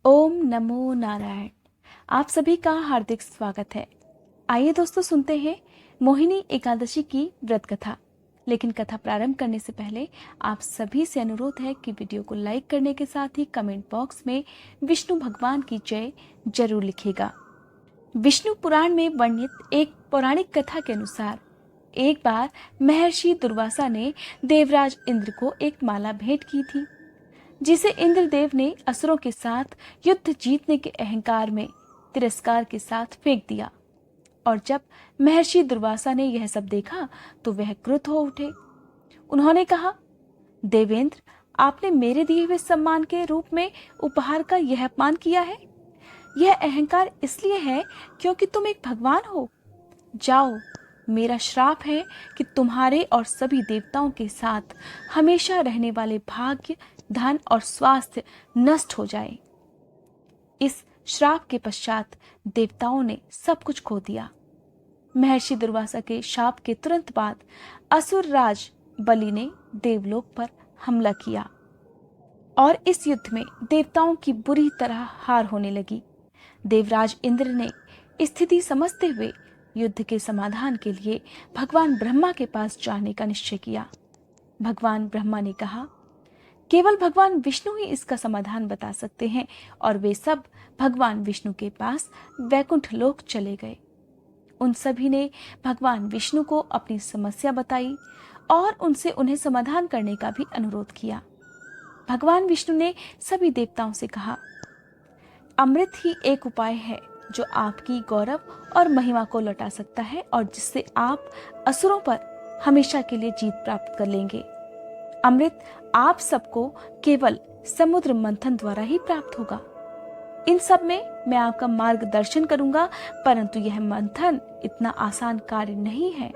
ओम नमो नारायण। आप सभी का हार्दिक स्वागत है। आइए दोस्तों, सुनते हैं मोहिनी एकादशी की व्रत कथा। लेकिन कथा प्रारंभ करने से पहले आप सभी से अनुरोध है कि वीडियो को लाइक करने के साथ ही कमेंट बॉक्स में विष्णु भगवान की जय जरूर लिखिएगा। विष्णु पुराण में वर्णित एक पौराणिक कथा के अनुसार एक बार महर्षि दुर्वासा ने देवराज इंद्र को एक माला भेंट की थी, जिसे इंद्रदेव ने असुरों के साथ युद्ध जीतने के अहंकार में तिरस्कार के साथ फेंक दिया। और जब महर्षि दुर्वासा ने यह सब देखा तो वह क्रुद्ध हो उठे। उन्होंने कहा, देवेंद्र, आपने मेरे दिए हुए सम्मान के रूप में उपहार का यह अपमान किया है। यह अहंकार इसलिए है क्योंकि तुम एक भगवान हो। जाओ, मेरा श्राप है कि तुम्हारे और सभी देवताओं के साथ हमेशा रहने वाले भाग्य, धन और स्वास्थ्य नष्ट हो जाए। इस श्राप के पश्चात देवताओं ने सब कुछ खो दिया। महर्षि दुर्वासा के शाप के तुरंत बाद असुर राज बलि ने देवलोक पर हमला किया और इस युद्ध में देवताओं की बुरी तरह हार होने लगी। देवराज इंद्र ने स्थिति समझते हुए युद्ध के समाधान के लिए भगवान ब्रह्मा के पास जाने का निश्चय किया। भगवान ब्रह्मा ने कहा, केवल भगवान विष्णु ही इसका समाधान बता सकते हैं, और वे सब भगवान विष्णु के पास वैकुंठ लोक चले गए। उन सभी ने भगवान विष्णु को अपनी समस्या बताई और उनसे उन्हें समाधान करने का भी अनुरोध किया। भगवान विष्णु ने सभी देवताओं से कहा, अमृत ही एक उपाय है जो आपकी गौरव और महिमा को लौटा सकता है और जिससे आप असुरों पर हमेशा के लिए जीत प्राप्त कर लेंगे। अमृत आप सबको केवल समुद्र मंथन द्वारा ही प्राप्त होगा। इन सब में मैं आपका मार्गदर्शन करूंगा, परंतु यह मंथन इतना आसान कार्य नहीं है।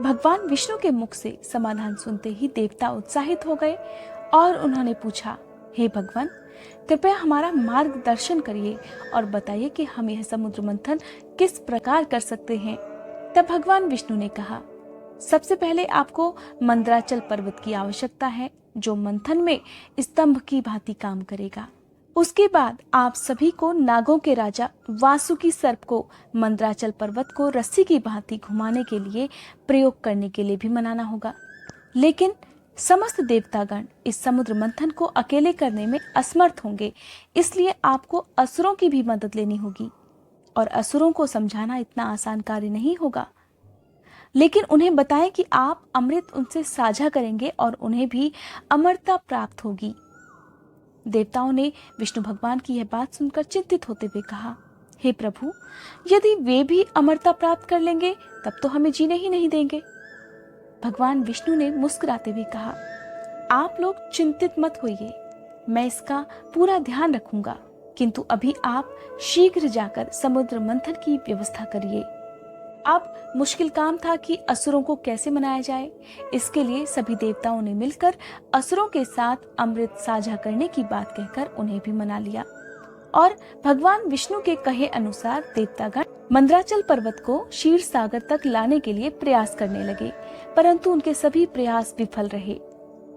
भगवान विष्णु के मुख से समाधान सुनते ही देवता उत्साहित हो गए और उन्होंने पूछा, हे भगवान, कृपया हमारा मार्गदर्शन करिए और बताइए कि हम यह समुद्र मंथन किस प्रकार कर सकते हैं। तब भगवान विष्णु ने कहा, सबसे पहले आपको मंदराचल पर्वत की आवश्यकता है, जो मंथन में स्तंभ की भांति काम करेगा। उसके बाद आप सभी को नागों के राजा वासुकी सर्प को मंदराचल पर्वत को रस्सी की भांति घुमाने के लिए प्रयोग करने के लिए भी मनाना होगा। लेकिन समस्त देवतागण इस समुद्र मंथन को अकेले करने में असमर्थ होंगे, इसलिए आपको असुरों की भी मदद लेनी होगी। और असुरों को समझाना इतना आसान कार्य नहीं होगा, लेकिन उन्हें बताएं कि आप अमृत उनसे साझा करेंगे और उन्हें भी अमरता प्राप्त होगी। देवताओं ने विष्णु भगवान की यह बात सुनकर चिंतित होते हुए कहा, हे प्रभु, यदि वे भी अमरता प्राप्त कर लेंगे तब तो हमें जीने ही नहीं देंगे। भगवान विष्णु ने मुस्कुराते हुए कहा, आप लोग चिंतित मत होइए, मैं इसका पूरा ध्यान रखूंगा, किंतु अभी आप शीघ्र जाकर समुद्र मंथन की व्यवस्था करिए। अब मुश्किल काम था कि असुरों को कैसे मनाया जाए। इसके लिए सभी देवताओं ने मिलकर असुरों के साथ अमृत साझा करने की बात कहकर उन्हें भी मना लिया और भगवान विष्णु के कहे अनुसार देवतागण मंदराचल पर्वत को क्षीर सागर तक लाने के लिए प्रयास करने लगे, परंतु उनके सभी प्रयास विफल रहे।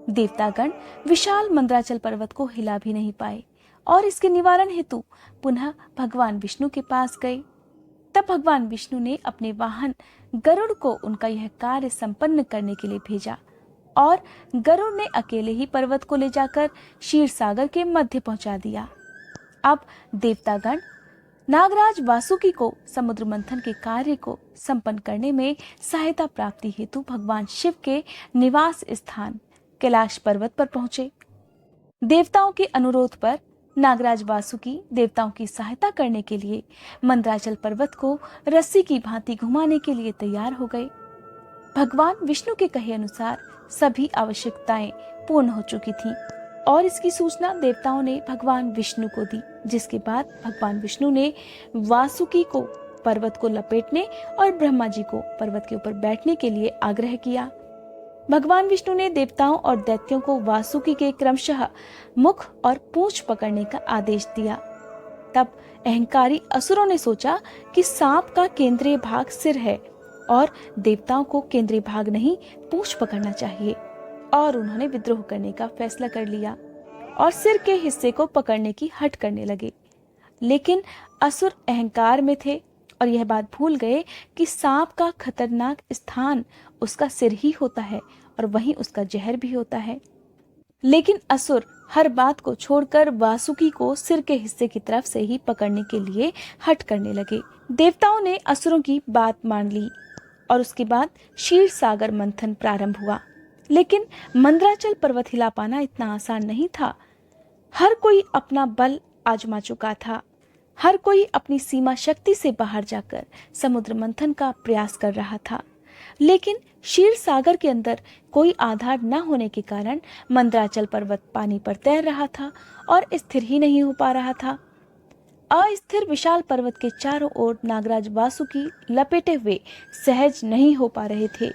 देवतागण विशाल मंदराचल पर्वत को हिला भी नहीं पाए और इसके निवारण हेतु पुनः भगवान विष्णु के पास गए। तब भगवान विष्णु ने अपने वाहन गरुड़ को उनका यह कार्य संपन्न करने के लिए भेजा और गरुड़ ने अकेले ही पर्वत को ले जाकर क्षीर सागर के मध्य पहुंचा दिया। अब देवतागण नागराज वासुकी को समुद्र मंथन के कार्य को संपन्न करने में सहायता प्राप्ति हेतु भगवान शिव के निवास स्थान कैलाश पर्वत पर पहुंचे। देवताओं के अनुरोध पर नागराज वासुकी देवताओं की सहायता करने के लिए मंदराचल पर्वत को रस्सी की भांति घुमाने के लिए तैयार हो गए। भगवान विष्णु के कहे अनुसार सभी आवश्यकताएं पूर्ण हो चुकी थीं और इसकी सूचना देवताओं ने भगवान विष्णु को दी, जिसके बाद भगवान विष्णु ने वासुकी को पर्वत को लपेटने और ब्रह्मा जी को पर्वत के ऊपर बैठने के लिए आग्रह किया। भगवान विष्णु ने देवताओं और दैत्यों को वासुकी के क्रमशः मुख और पूंछ पकड़ने का आदेश दिया। तब अहंकारी असुरों ने सोचा कि सांप का केंद्रीय भाग सिर है और देवताओं को केंद्रीय भाग नहीं पूंछ पकड़ना चाहिए, और उन्होंने विद्रोह करने का फैसला कर लिया और सिर के हिस्से को पकड़ने की हट करने लगे। लेकिन असुर अहंकार में थे और यह बात भूल गए कि सांप का खतरनाक स्थान उसका सिर ही होता है और वहीं उसका जहर भी होता है। लेकिन असुर हर बात को छोड़कर वासुकी को सिर के हिस्से की तरफ से ही पकड़ने के लिए हट करने लगे। देवताओं ने असुरों की बात मान ली और उसके बाद क्षीर सागर मंथन प्रारंभ हुआ। लेकिन मंदराचल पर्वत हिला पाना इतना आसान नहीं था। हर कोई अपना बल आजमा चुका था। हर कोई अपनी सीमा शक्ति से बाहर जाकर समुद्र मंथन का प्रयास कर रहा था। लेकिन क्षीर सागर के अंदर कोई आधार न होने के कारण मंदराचल पर्वत पानी पर तैर रहा था और स्थिर ही नहीं हो पा रहा था। अस्थिर विशाल पर्वत के चारों ओर नागराज वासुकी लपेटे हुए सहज नहीं हो पा रहे थे।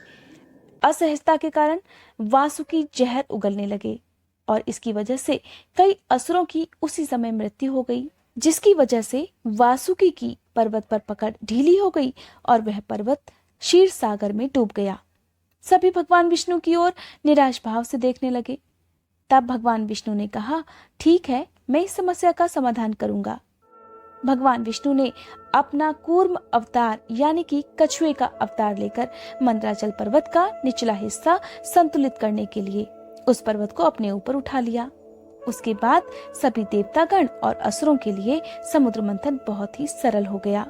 असहजता के कारण वासुकी जहर उगलने लगे और इसकी वजह से कई असुरों की उसी समय मृत्यु हो गई, जिसकी वजह से वासुकी की पर्वत पर पकड़ ढीली हो गई और वह पर्वत क्षीर सागर में डूब गया। सभी भगवान विष्णु की ओर निराश भाव से देखने लगे। तब भगवान विष्णु ने कहा, ठीक है, मैं इस समस्या का समाधान करूंगा। भगवान विष्णु ने अपना कूर्म अवतार यानी कि कछुए का अवतार लेकर मंदराचल पर्वत का निचला हिस्सा संतुलित करने के लिए उस पर्वत को अपने ऊपर उठा लिया। उसके बाद सभी देवतागण और असुरों के लिए समुद्र मंथन बहुत ही सरल हो गया।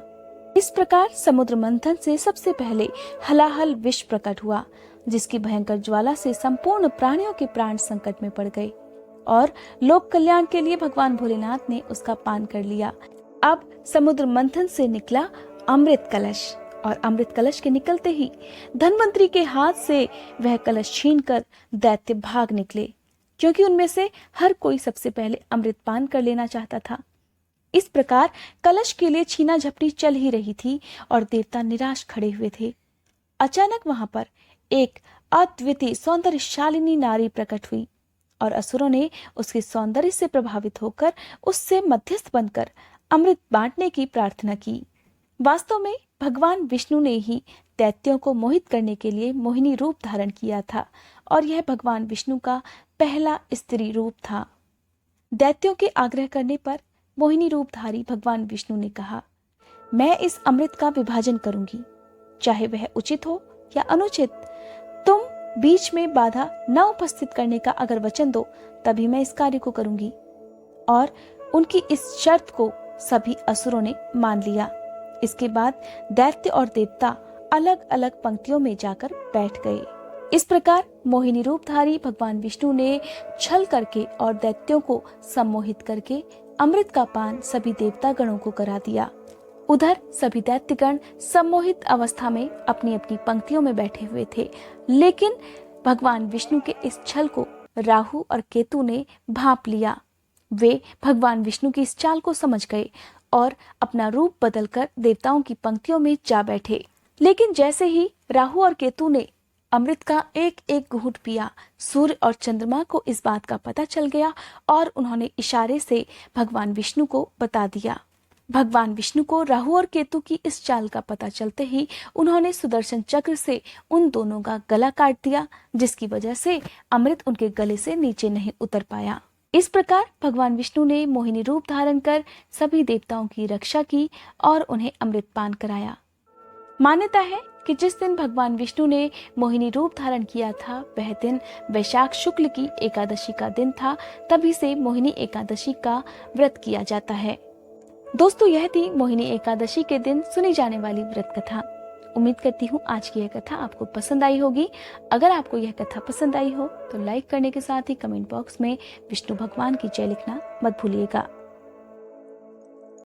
इस प्रकार समुद्र मंथन से सबसे पहले हलाहल विष प्रकट हुआ, जिसकी भयंकर ज्वाला से संपूर्ण प्राणियों के प्राण संकट में पड़ गए और लोक कल्याण के लिए भगवान भोलेनाथ ने उसका पान कर लिया। अब समुद्र मंथन से निकला अमृत कलश और अमृत कलश के निकलते ही धन्वंतरी के हाथ से वह कलश छीनकर दैत्य भाग निकले, क्योंकि उनमें से हर कोई सबसे पहले अमृत पान कर लेना चाहता था। इस प्रकार कलश के लिए छीना झपटी चल ही रही थी और देवता निराश खड़े हुए थे। अचानक वहां पर एक अद्वितीय सौंदर्यशालिनी नारी प्रकट हुई और असुरों ने उसके सौंदर्य से प्रभावित होकर उससे मध्यस्थ बनकर अमृत बांटने की प्रार्थना की। वास्तव में भगवान विष्णु ने ही दैत्यों को मोहित करने के लिए मोहिनी रूप धारण किया था और यह भगवान विष्णु का पहला स्त्री रूप था। दैत्यों के आग्रह करने पर मोहिनी रूपधारी भगवान विष्णु ने कहा, मैं इस अमृत का विभाजन करूंगी, चाहे वह उचित हो या अनुचित। तुम बीच में बाधा न उपस्थित करने का अगर वचन दो तभी मैं इस कार्य को करूंगी। और उनकी इस शर्त को सभी असुरों ने मान लिया। इसके बाद दैत्य और देवता अलग अलग पंक्तियों में जाकर बैठ गए। इस प्रकार मोहिनी रूपधारी भगवान विष्णु ने छल करके और दैत्यों को सम्मोहित करके अमृत का पान सभी देवता गणों को करा दिया। उधर सभी दैत्यगण सम्मोहित अवस्था में अपनी अपनी पंक्तियों में बैठे हुए थे, लेकिन भगवान विष्णु के इस छल को राहु और केतु ने भांप लिया। वे भगवान विष्णु की इस चाल को समझ गए और अपना रूप बदलकर देवताओं की पंक्तियों में जा बैठे। लेकिन जैसे ही राहु और केतु ने अमृत का एक एक घूंट पिया, सूर्य और चंद्रमा को इस बात का पता चल गया और उन्होंने इशारे से भगवान विष्णु को बता दिया। भगवान विष्णु को राहु और केतु की इस चाल का पता चलते ही उन्होंने सुदर्शन चक्र से उन दोनों का गला काट दिया, जिसकी वजह से अमृत उनके गले से नीचे नहीं उतर पाया। इस प्रकार भगवान विष्णु ने मोहिनी रूप धारण कर सभी देवताओं की रक्षा की और उन्हें अमृत पान कराया। मान्यता है कि जिस दिन भगवान विष्णु ने मोहिनी रूप धारण किया था वह दिन वैशाख शुक्ल की एकादशी का दिन था। तभी से मोहिनी एकादशी का व्रत किया जाता है। दोस्तों, यह थी मोहिनी एकादशी के दिन सुनी जाने वाली व्रत कथा। उम्मीद करती हूँ आज की यह कथा आपको पसंद आई होगी। अगर आपको यह कथा पसंद आई हो तो लाइक करने के साथ ही कमेंट बॉक्स में विष्णु भगवान की जय लिखना मत भूलिएगा।